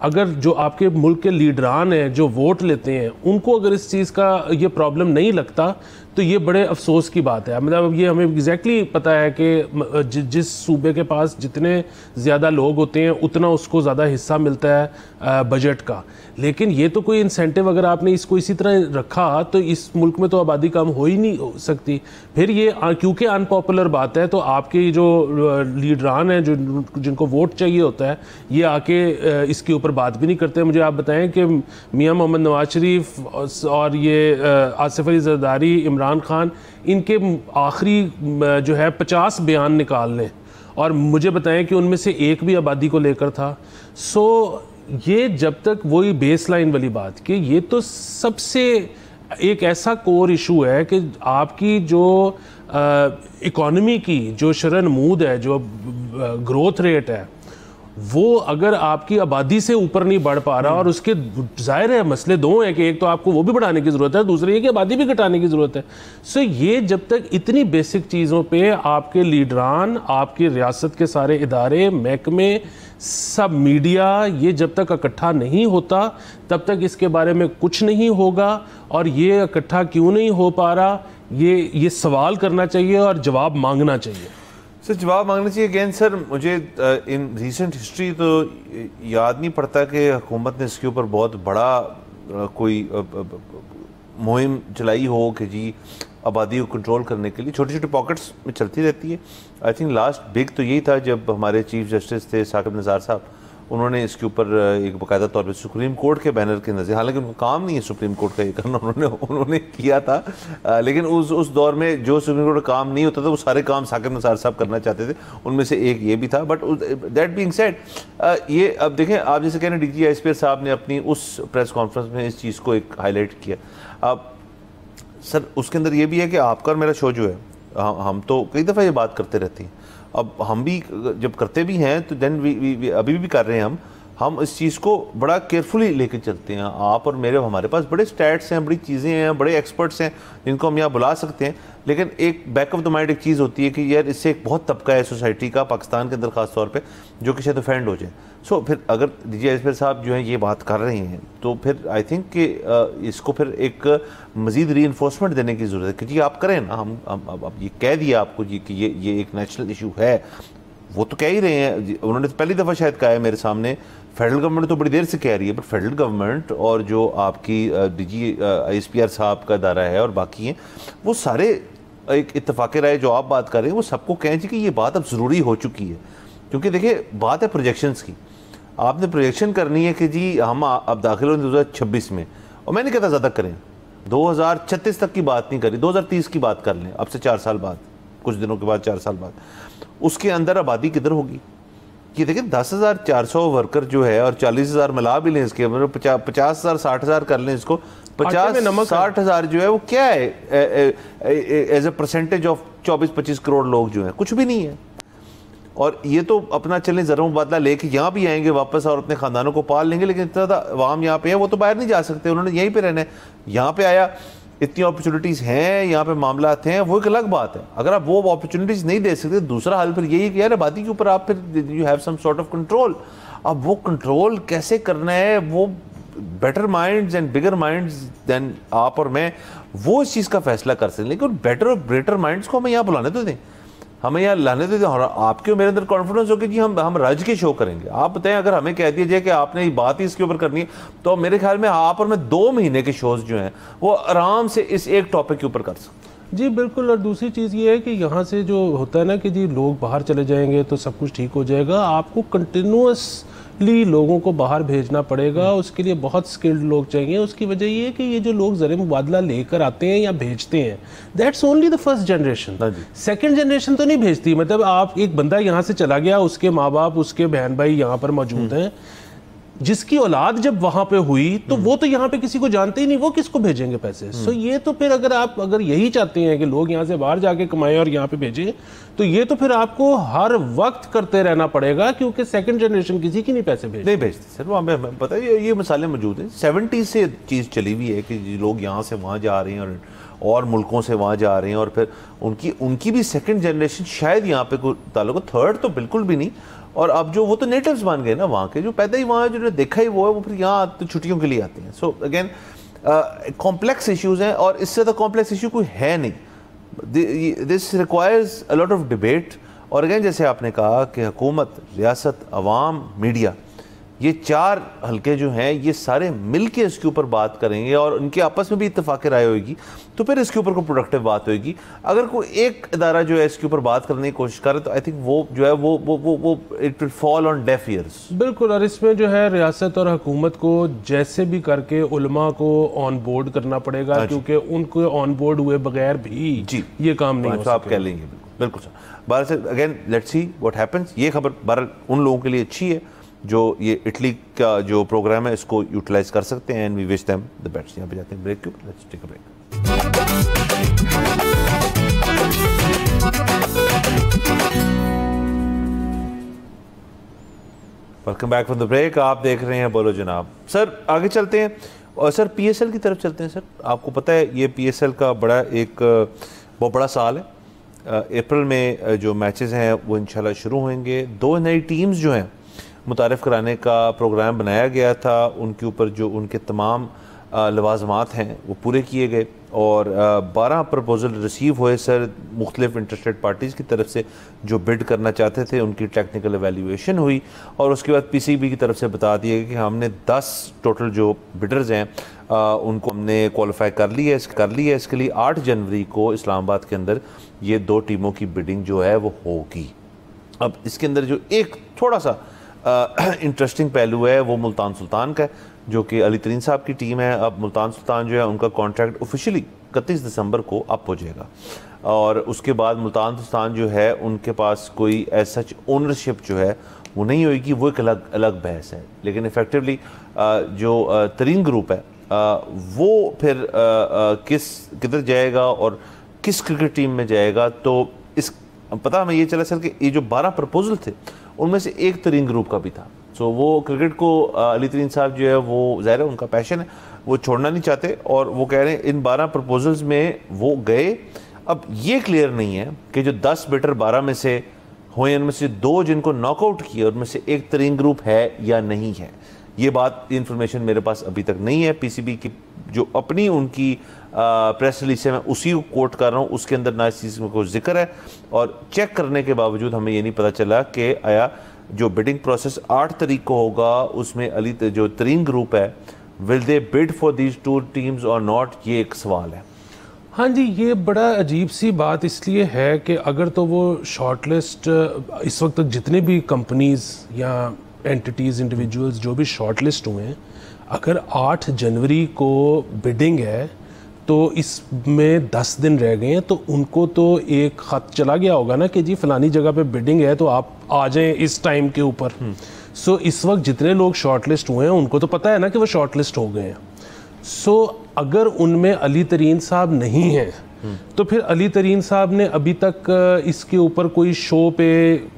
अगर जो आपके मुल्क के लीडरान हैं जो वोट लेते हैं, उनको अगर इस चीज़ का ये प्रॉब्लम नहीं लगता तो ये बड़े अफसोस की बात है। मतलब ये हमें एग्जैक्टली पता है कि जिस सूबे के पास जितने ज़्यादा लोग होते हैं उतना उसको ज़्यादा हिस्सा मिलता है बजट का, लेकिन ये तो कोई इंसेंटिव अगर आपने इसको इसी तरह रखा तो इस मुल्क में तो आबादी कम हो ही नहीं सकती। फिर ये क्योंकि अनपॉपुलर बात है तो आपके जो लीडरान हैं जो जिनको वोट चाहिए होता है, ये आके इसके ऊपर बात भी नहीं करते। मुझे आप बताएं कि मियां मोहम्मद नवाज शरीफ और ये आसिफ अली जरदारी, इमरान खान, इनके आखिरी जो है 50 बयान निकाल लें और मुझे बताएं कि उनमें से एक भी आबादी को लेकर था। सो ये जब तक वही बेस लाइन वाली बात कि ये तो सबसे एक ऐसा कोर इशू है कि आपकी जो इकोनॉमी की जो शरह-ए-नमूद है, जो ग्रोथ रेट है, वो अगर आपकी आबादी से ऊपर नहीं बढ़ पा रहा, और उसके जाहिर है मसले दो हैं कि एक तो आपको वो भी बढ़ाने की ज़रूरत है, दूसरी ये कि आबादी भी घटाने की ज़रूरत है। सो ये जब तक इतनी बेसिक चीज़ों पे आपके लीडरान, आपकी रियासत के सारे इदारे, महकमे, सब मीडिया, ये जब तक इकट्ठा नहीं होता तब तक इसके बारे में कुछ नहीं होगा। और ये इकट्ठा क्यों नहीं हो पा रहा, ये सवाल करना चाहिए और जवाब मांगना चाहिए। सर जवाब मांगना चाहिए। अगेन सर, मुझे इन रिसेंट हिस्ट्री तो याद नहीं पड़ता कि हुकूमत ने इसके ऊपर बहुत बड़ा कोई मुहिम चलाई हो कि जी आबादी को कंट्रोल करने के लिए। छोटी छोटी पॉकेट्स में चलती रहती है। आई थिंक लास्ट बिग तो यही था जब हमारे चीफ जस्टिस थे साकिब निसार साहब, उन्होंने इसके ऊपर एक बाकायदा तौर पे सुप्रीम कोर्ट के बैनर के नज़र, हालांकि उनका काम नहीं है सुप्रीम कोर्ट का ये करना, उन्होंने किया था, लेकिन उस दौर में जो सुप्रीम कोर्ट का काम नहीं होता था वो सारे काम साकिब निसार साहब करना चाहते थे, उनमें से एक ये भी था। बट दैट बीइंग सेड, ये अब देखें, आप जैसे कह रहे हैं डीजी आईएसपीआर साहब ने अपनी उस प्रेस कॉन्फ्रेंस में इस चीज़ को एक हाईलाइट किया। अब सर उसके अंदर ये भी है कि आपका और मेरा शो जो है, हम तो कई दफ़ा ये बात करते रहते हैं, अब हम भी जब करते भी हैं तो देन अभी भी कर रहे हैं, हम इस चीज़ को बड़ा केयरफुली लेके चलते हैं। आप और मेरे, हमारे पास बड़े स्टैट्स हैं, बड़ी चीज़ें हैं, बड़े एक्सपर्ट्स हैं जिनको हम यहाँ बुला सकते हैं, लेकिन एक बैक ऑफ द माइंड एक चीज़ होती है कि यार इससे एक बहुत तबका है सोसाइटी का, पाकिस्तान के अंदर ख़ास तौर पे, जो कि शायद ऑफेंड हो जाए। सो फिर अगर डीजे एसपीआर साहब जो हैं ये बात कर रहे हैं तो फिर आई थिंक कि इसको फिर एक मज़ीद री इन्फोर्समेंट देने की ज़रूरत है कि जी आप करें ना। हम अब ये कह दिया आपको जी कि ये एक नेशनल इशू है, वो तो कह ही रहे हैं। उन्होंने तो पहली दफ़ा शायद कहा है मेरे सामने, फेडरल गवर्नमेंट तो बड़ी देर से कह रही है, बट फेडरल गवर्नमेंट और जो आपकी डीजी एसपीआर साहब का दायरा है और बाकी हैं, वो सारे एक इत्तेफाक राय जो आप बात कर रहे हैं वो सबको कहें कि ये बात अब ज़रूरी हो चुकी है। क्योंकि देखिए बात है प्रोजेक्शंस की, आपने प्रोजेक्शन करनी है कि जी हम अब दाखिल होंगे 2026 में, और मैं नहीं कहता ज़्यादा करें, 2036 तक की बात नहीं करी, 2030 की बात कर लें, अब से 4 साल बाद, कुछ दिनों के बाद 4 साल बाद, उसके अंदर आबादी किधर होगी? ये देखिए 10,400 वर्कर जो है और 40,000 मिला भी लें इसके, मतलब 50,000 60,000 कर लें इसको, 50-60,000 जो है वो क्या है as a percentage of 24-25 crore लोग जो हैं, कुछ भी नहीं है। और ये तो अपना चलें ज़रा मुबादला लेके यहाँ भी आएंगे वापस और अपने ख़ानदानों को पाल लेंगे, लेकिन इतना अवाम यहाँ पे है, वो तो बाहर नहीं जा सकते, उन्होंने यहीं पे रहना है। यहाँ पे आया, इतनी अपॉर्चुनिटीज़ हैं, यहाँ पे मामलात हैं, वो एक अलग बात है। अगर आप वो अपॉर्चुनिटीज़ नहीं दे सकते, दूसरा हाल फिर यही है कि यार आबादी के ऊपर आप फिर you have some sort of control. अब वो कंट्रोल कैसे करना है, वो better minds and bigger minds then आप और मैं वो इस चीज़ का फैसला कर सकते हैं, लेकिन बेटर और ग्रेटर माइंड्स को हमें यहाँ बुलाने तो दें, हमें यहाँ लाने तो दें। आपके और मेरे अंदर कॉन्फिडेंस हो कि जी हम राज्य के शो करेंगे। आप बताएं, अगर हमें कह दिया जाए कि आपने बात ही इसके ऊपर करनी है, तो मेरे ख्याल में आप और मैं 2 महीने के शोज जो हैं वो आराम से इस एक टॉपिक के ऊपर कर सकते हैं। जी बिल्कुल। और दूसरी चीज़ ये है कि यहाँ से जो होता है ना कि जी लोग बाहर चले जाएंगे तो सब कुछ ठीक हो जाएगा, आपको कंटिन्यूसली लोगों को बाहर भेजना पड़ेगा, उसके लिए बहुत स्किल्ड लोग चाहिए। उसकी वजह ये है कि ये जो लोग ज़र मुबादला लेकर आते हैं या भेजते हैं, that's only the first generation. Second generation तो नहीं भेजती। मतलब आप एक बंदा यहाँ से चला गया, उसके माँ बाप उसके बहन भाई यहाँ पर मौजूद हैं, जिसकी औलाद जब वहां पे हुई तो वो तो यहाँ पे किसी को जानते ही नहीं, वो किसको भेजेंगे पैसे। सो ये तो फिर अगर यही चाहते हैं कि लोग यहाँ से बाहर जाके कमाएं और यहाँ पे भेजें, तो ये तो फिर आपको हर वक्त करते रहना पड़ेगा, क्योंकि सेकंड जनरेशन किसी की नहीं पैसे नहीं भेजते सर। हमें पता है ये मिसालें मौजूद हैं, 70 से चीज़ चली हुई है कि लोग यहाँ से वहाँ जा रहे हैं और मुल्कों से वहाँ जा रहे हैं, और फिर उनकी भी सेकंड जनरेशन शायद यहाँ पे कोई ताल्लुक, थर्ड तो बिल्कुल भी नहीं। और अब जो वो तो नेटिव्स बन गए ना वहाँ के, जो पैदा ही वहाँ जो देखा ही वो है, वो फिर यहाँ तो छुट्टियों के लिए आते हैं। सो अगेन कॉम्प्लेक्स इश्यूज़ हैं, और इससे तो कॉम्प्लेक्स इशू कोई है नहीं। This requires a lot of debate. और अगेन जैसे आपने कहा कि हुकूमत, रियासत, अवाम, मीडिया, ये 4 हलके जो हैं ये सारे मिल के इसके ऊपर बात करेंगे और उनके आपस में भी इत्तेफाक राय होगी, तो फिर इसके ऊपर कोई प्रोडक्टिव बात होगी। अगर कोई एक इदारा जो है इसके ऊपर बात करने की कोशिश करे तो आई थिंक वो जो है वो it will fall on def years. बिल्कुल। और इसमें जो है रियासत और हुकूमत को जैसे भी करके उलमा को ऑन बोर्ड करना पड़ेगा, क्योंकि उनको ऑन बोर्ड हुए बगैर भी जी ये काम नहीं हो। आप कह लेंगे बिल्कुल सर। बाहर से again let's see what happens. ये खबर बाहर उन लोगों के लिए अच्छी है जो ये इटली का जो प्रोग्राम है इसको यूटिलाइज कर सकते हैं, and we wish them the best. यहाँ पे जाते हैं ब्रेक के ऊपर, let's take a break. Welcome back from the break. आप देख रहे हैं बोलो जनाब। सर आगे चलते हैं और सर पीएसएल की तरफ चलते हैं। सर आपको पता है ये पीएसएल का बड़ा एक बहुत बड़ा साल है। अप्रैल में जो मैचेस हैं वो इंशाल्लाह शुरू होंगे। 2 नई टीम्स जो हैं मुतारिफ़ कराने का प्रोग्राम बनाया गया था, उनके ऊपर जो उनके तमाम लवाजमात हैं वो पूरे किए गए, और 12 प्रपोजल रिसीव हुए सर मुख्तलिफ इंटरेस्टेड पार्टीज़ की तरफ से जो बिड करना चाहते थे। उनकी टेक्निकल एवेल्यूएशन हुई और उसके बाद पीसीबी की तरफ से बता दिया गया कि हमने 10 टोटल जो बिडर्स हैं उनको हमने क्वालिफाई कर लिया है। इसके लिए 8 जनवरी को इस्लामाबाद के अंदर ये 2 टीमों की बिडिंग जो है वो होगी। अब इसके अंदर जो एक थोड़ा सा इंटरेस्टिंग पहलू है वो मुल्तान सुल्तान का है, जो कि अली तरीन साहब की टीम है। अब मुल्तान सुल्तान जो है उनका कॉन्ट्रैक्ट ऑफिशियली 31 दिसंबर को अप हो जाएगा, और उसके बाद मुल्तान सुल्तान जो है उनके पास कोई एज सच ओनरशिप जो है वो नहीं होगी, वो एक अलग बहस है। लेकिन इफेक्टिवली जो तरीन ग्रुप है वो फिर किधर जाएगा और किस क्रिकेट टीम में जाएगा, तो इस पता हमें ये चला सर कि ये जो 12 प्रपोजल थे उनमें से एक तरीन ग्रुप का भी था। सो वो क्रिकेट को अली तरीन साहब जो है वो ज़ाहिर है उनका पैशन है, वो छोड़ना नहीं चाहते और वो कह रहे हैं इन 12 प्रपोजल्स में वो गए। अब ये क्लियर नहीं है कि जो 10 बिटर 12 में से हुए उनमें से 2 जिनको नॉकआउट किया उनमें से एक तरीन ग्रुप है या नहीं है, ये बात इन्फॉर्मेशन मेरे पास अभी तक नहीं है। पीसीबी की जो अपनी उनकी प्रेस रिलीज है मैं उसी को कोट कर रहा हूँ, उसके अंदर ना इस चीज़ में कोई जिक्र है और चेक करने के बावजूद हमें ये नहीं पता चला कि आया जो बिडिंग प्रोसेस 8 तारीख को होगा उसमें अली जो तरीन ग्रुप है will they bid for these 2 teams और नॉट, ये एक सवाल है। हाँ जी, ये बड़ा अजीब सी बात इसलिए है कि अगर तो वो शॉर्ट लिस्ट इस वक्त तक जितने भी कंपनीज या एंटिटीज़ इंडिविजुअल्स जो भी शॉर्ट लिस्ट हुए हैं, अगर 8 जनवरी को बिडिंग है तो इसमें 10 दिन रह गए हैं, तो उनको तो एक ख़त चला गया होगा ना कि जी फ़लानी जगह पे बिडिंग है तो आप आ जाएं इस टाइम के ऊपर। सो इस वक्त जितने लोग शॉर्ट लिस्ट हुए हैं उनको तो पता है ना कि वो शॉर्ट लिस्ट हो गए हैं। सो अगर उनमें अली तरीन साहब नहीं हैं तो फिर अली तरीन साहब ने अभी तक इसके ऊपर कोई शो पे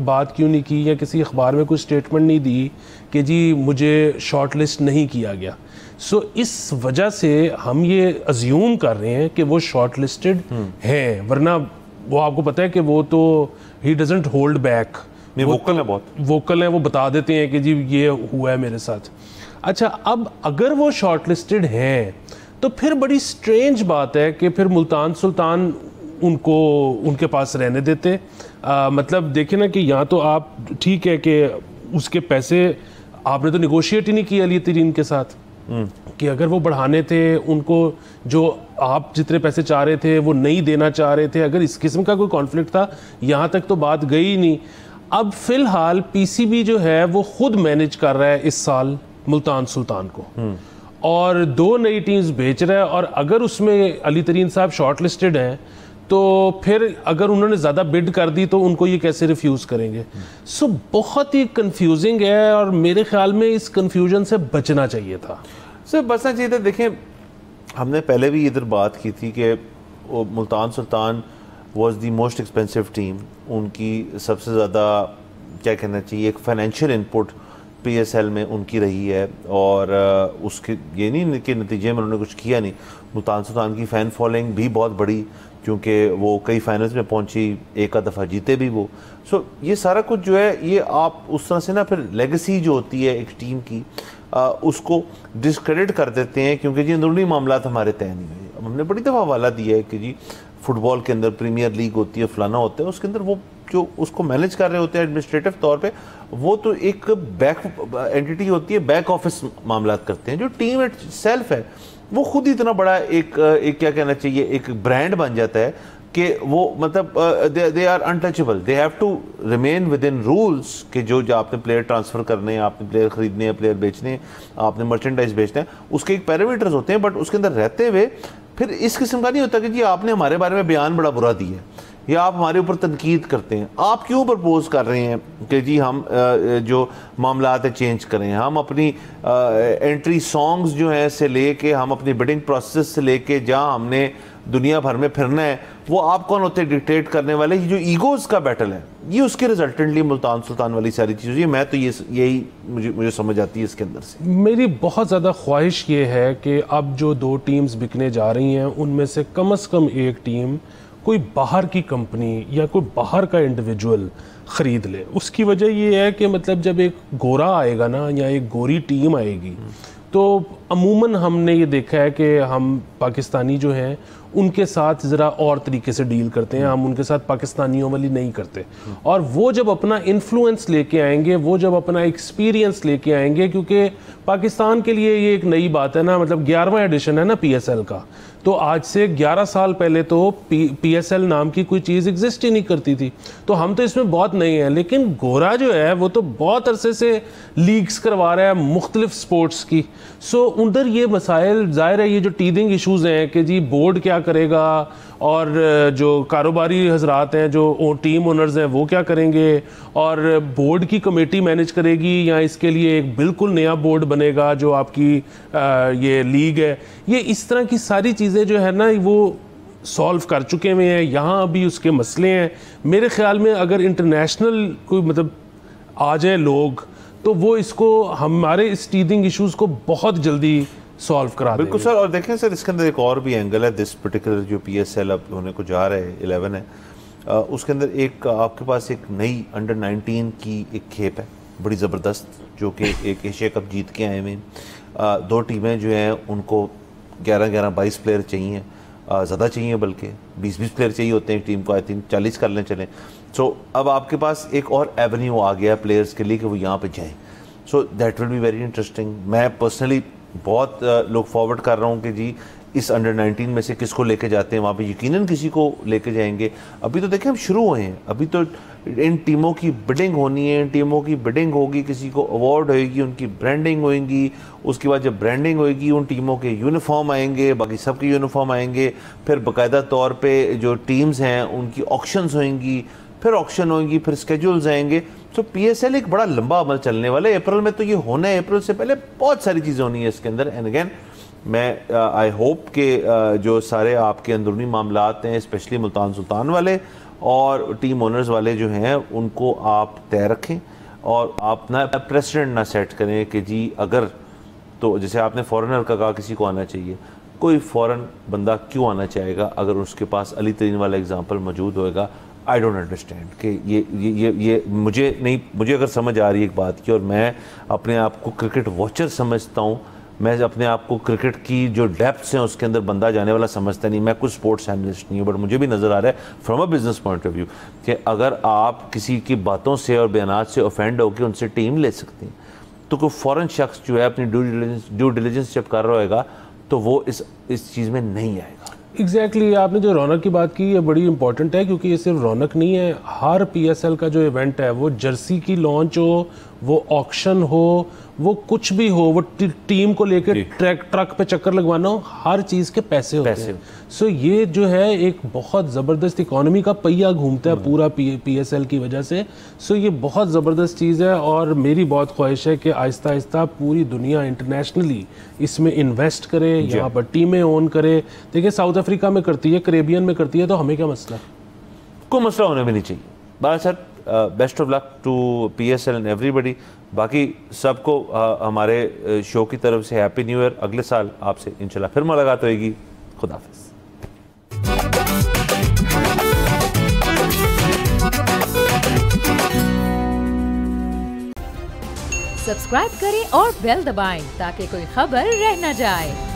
बात क्यों नहीं की या किसी अखबार में कोई स्टेटमेंट नहीं दी कि जी मुझे शॉर्ट लिस्ट नहीं किया गया। सो इस वजह से हम ये अज्यूम कर रहे हैं कि वो शॉर्ट लिस्टेड हैं, वरना वो आपको पता है कि वो तो he doesn't hold back, vocal है, बहुत वोकल है, वो बता देते हैं कि जी ये हुआ है मेरे साथ। अच्छा, अब अगर वो शॉर्ट लिस्टेड हैं तो फिर बड़ी स्ट्रेंज बात है कि फिर मुल्तान सुल्तान उनको उनके पास रहने देते। मतलब देखिए ना कि यहाँ तो आप ठीक है कि उसके पैसे आपने तो निगोशिएट ही नहीं किया अली तरीन के साथ कि अगर वो बढ़ाने थे उनको, जो आप जितने पैसे चाह रहे थे वो नहीं देना चाह रहे थे, अगर इस किस्म का कोई कॉन्फ्लिक्ट था यहाँ तक तो बात गई ही नहीं। अब फिलहाल पीसीबी जो है वो खुद मैनेज कर रहा है इस साल मुल्तान सुल्तान को और 2 नई टीम्स बेच रहा है, और अगर उसमें अली तरीन साहब शॉर्ट लिस्टेड हैं तो फिर अगर उन्होंने ज़्यादा बिड कर दी तो उनको ये कैसे रिफ्यूज़ करेंगे। सो बहुत ही कंफ्यूजिंग है और मेरे ख्याल में इस कंफ्यूजन से बचना चाहिए था। सर बचना चाहिए था। देखें, हमने पहले भी इधर बात की थी कि Multan Sultan was the most expensive team, उनकी सबसे ज़्यादा क्या कहना चाहिए एक फाइनेंशियल इनपुट पीएसएल में उनकी रही है और उसके ये नहीं कि नतीजे में उन्होंने कुछ किया नहीं। मुल्तान सुल्तान की फ़ैन फॉलोइंग भी बहुत बड़ी, क्योंकि वो कई फाइनल्स में पहुंची, एक दफ़ा जीते भी वो। सो ये सारा कुछ जो है ये आप उस तरह से ना फिर लेगेसी जो होती है एक टीम की उसको डिस्क्रेडिट कर देते हैं, क्योंकि जी अंदरूनी मामला हमारे तय नहीं हुए। हमने बड़ी दफ़ा हवाला दिया है कि जी फुटबॉल के अंदर प्रीमियर लीग होती है, फलाना होता है, उसके अंदर वो जो उसको मैनेज कर रहे होते हैं एडमिनिस्ट्रेटिव तौर पे, वो तो एक बैक एंटिटी होती है, बैक ऑफिस मामला करते हैं। जो टीम इट सेल्फ है वो खुद ही इतना बड़ा एक क्या कहना चाहिए एक ब्रांड बन जाता है कि वो मतलब they are untouchable, they have to remain within rules कि जो आपने प्लेयर ट्रांसफ़र करने हैं, आपने प्लेयर ख़रीदने हैं, प्लेयर बेचने हैं, आपने मर्चेंडाइज बेचना है, उसके एक पैरामीटर्स होते हैं। बट उसके अंदर रहते हुए फिर इस किस्म का नहीं होता कि जी आपने हमारे बारे में बयान बड़ा बुरा दिया या आप हमारे ऊपर तनकीद करते हैं। आप क्यों प्रपोज कर रहे हैं कि जी हम जो मामलात है चेंज करें, हम अपनी एंट्री सॉन्ग्स जो हैं से लेके, हम अपनी बिडिंग प्रोसेस से लेके जहाँ हमने दुनिया भर में फिरना है, वो आप कौन होते हैं डिक्टेट करने वाले? ये जो ईगोज़ का बैटल है ये उसके रिजल्टेंटली मुल्तान सुल्तान वाली सारी चीज़ें, मैं तो यही मुझे समझ आती है इसके अंदर से। मेरी बहुत ज़्यादा ख्वाहिश ये है कि अब जो 2 टीम्स बिकने जा रही हैं उनमें से कम एक टीम कोई बाहर की कंपनी या कोई बाहर का इंडिविजुअल ख़रीद ले। उसकी वजह ये है कि मतलब जब एक गोरा आएगा ना या एक गोरी टीम आएगी तो अमूमन हमने ये देखा है कि हम पाकिस्तानी जो हैं उनके साथ ज़रा और तरीके से डील करते हैं, हम उनके साथ पाकिस्तानियों वाली नहीं करते। और वो जब अपना इन्फ्लुएंस लेके आएंगे, वो जब अपना एक्सपीरियंस लेके आएंगे, क्योंकि पाकिस्तान के लिए ये एक नई बात है ना, मतलब 11वां एडिशन है ना पीएसएल का, तो आज से 11 साल पहले तो पीएसएल नाम की कोई चीज़ एग्जिस्ट ही नहीं करती थी, तो हम तो इसमें बहुत नए हैं। लेकिन गोरा जो है वो तो बहुत अरसे से लीग्स करवा रहा है मुख्तलिफ स्पोर्ट्स की। सो उधर ये मसाइल ज़ाहिर है, ये जो टीदिंग इशूज़ हैं कि जी बोर्ड क्या करेगा और जो कारोबारी हजरात हैं, जो टीम ओनर्स हैं, वो क्या करेंगे, और बोर्ड की कमेटी मैनेज करेगी या इसके लिए एक बिल्कुल नया बोर्ड बनेगा जो आपकी ये लीग है। ये इस तरह की सारी चीज़ें जो है ना वो सॉल्व कर चुके हुए हैं, यहाँ अभी उसके मसले हैं। मेरे ख्याल में अगर इंटरनेशनल कोई मतलब आ जाए लोग तो वो इसको हमारे इस टीथिंग इश्यूज को बहुत जल्दी सॉल्व करा बिल्कुल देंगे। सर। और देखें सर, इसके अंदर एक और भी एंगल है। दिस पर्टिकुलर जो PSL अब होने को जा रहे हैं 11 है, उसके अंदर एक आपके पास एक नई अंडर 19 की एक खेप है बड़ी ज़बरदस्त, जो कि एक एशिया कप जीत के आए हुए। 2 टीमें जो हैं उनको 11-11-22 प्लेयर चाहिए, ज़्यादा चाहिए, बल्कि 20-20 प्लेयर चाहिए होते हैं टीम को। आई थिंक 40 कर लें चलें। सो अब आपके पास एक और एवेन्यू आ गया प्लेयर्स के लिए कि वो यहाँ पे जाएं। So that will be very interesting. मैं पर्सनली बहुत लुक फॉरवर्ड कर रहा हूँ कि जी इस अंडर 19 में से किसको लेके जाते हैं वहाँ पे, यकीनन किसी को लेके जाएंगे। अभी तो देखें हम शुरू हुए हैं, अभी तो इन टीमों की बिडिंग होनी है, इन टीमों की बिडिंग होगी, किसी को अवार्ड होएगी, उनकी ब्रांडिंग होएगी। उसके बाद जब ब्रांडिंग होएगी उन टीमों के यूनिफॉर्म आएंगे, बाकी सबके यूनिफॉर्म आएंगे, फिर बाकायदा तौर पर जो टीम्स हैं उनकी ऑक्शंस होएंगी, फिर ऑक्शन होंगी, फिर स्केड्यूल्स आएंगे। तो PSL एक बड़ा लंबा अमल चलने वाला है। अप्रैल में तो ये होना है, अप्रैल से पहले बहुत सारी चीज़ें होनी है इसके अंदर। एंड अगेन मैं आई होप के जो सारे आपके अंदरूनी मामलात हैं, स्पेशली मुल्तान सुल्तान वाले और टीम ओनर्स वाले जो हैं, उनको आप तय रखें और आप ना प्रेसिडेंट ना सेट करें कि जी अगर, तो जैसे आपने फॉरेनर का कहा किसी को आना चाहिए, कोई फॉरेन बंदा क्यों आना चाहेगा अगर उसके पास अली तरीन वाला एग्जाम्पल मौजूद होएगा। आई डोंट अंडरस्टैंड कि ये मुझे अगर समझ आ रही है एक बात की, और मैं अपने आप को क्रिकेट वॉचर समझता हूँ, मैं अपने आप को क्रिकेट की जो डेप्थ्स हैं उसके अंदर बंदा जाने वाला समझता नहीं। मैं कुछ स्पोर्ट्स एनालिस्ट नहीं हूँ, बट मुझे भी नज़र आ रहा है from a business point of view कि अगर आप किसी की बातों से और बयानात से ऑफेंड होकर उनसे टीम ले सकते हैं, तो कोई फॉरेन शख्स जो है अपनी ड्यू डिलिजेंस जब कर रहा होगा तो वो इस चीज़ में नहीं आएगा। एग्जैक्टली आपने जो रौनक की बात की ये बड़ी इंपॉर्टेंट है, क्योंकि ये सिर्फ रौनक नहीं है। हर PSL का जो इवेंट है, वो जर्सी की लॉन्च हो, वो ऑक्शन हो, वो कुछ भी हो, वो टीम को लेकर ट्रक पे चक्कर लगवाना हो, हर चीज़ के पैसे होते हैं। सो ये जो है एक बहुत ज़बरदस्त इकोनॉमी का पहिया घूमता है पूरा PSL की वजह से। सो ये बहुत ज़बरदस्त चीज़ है और मेरी बहुत ख्वाहिश है कि आहिस्ता आहिस्ता पूरी दुनिया इंटरनेशनली इसमें इन्वेस्ट करे, यहाँ पर टीमें ओन करे। देखिए साउथ अफ्रीका में करती है, कैरेबियन में करती है, तो हमें क्या मसला? कोई मसला होने भी नहीं चाहिए। बात sir, best of luck to PSL and everybody. बाकी सबको हमारे शो की तरफ से हैप्पी न्यू ईयर। अगले साल आपसे इंशाल्लाह फिर मुलाकात होगी। खुदा हाफिज़। सब्सक्राइब करें और बेल दबाएं ताकि कोई खबर रह न जाए।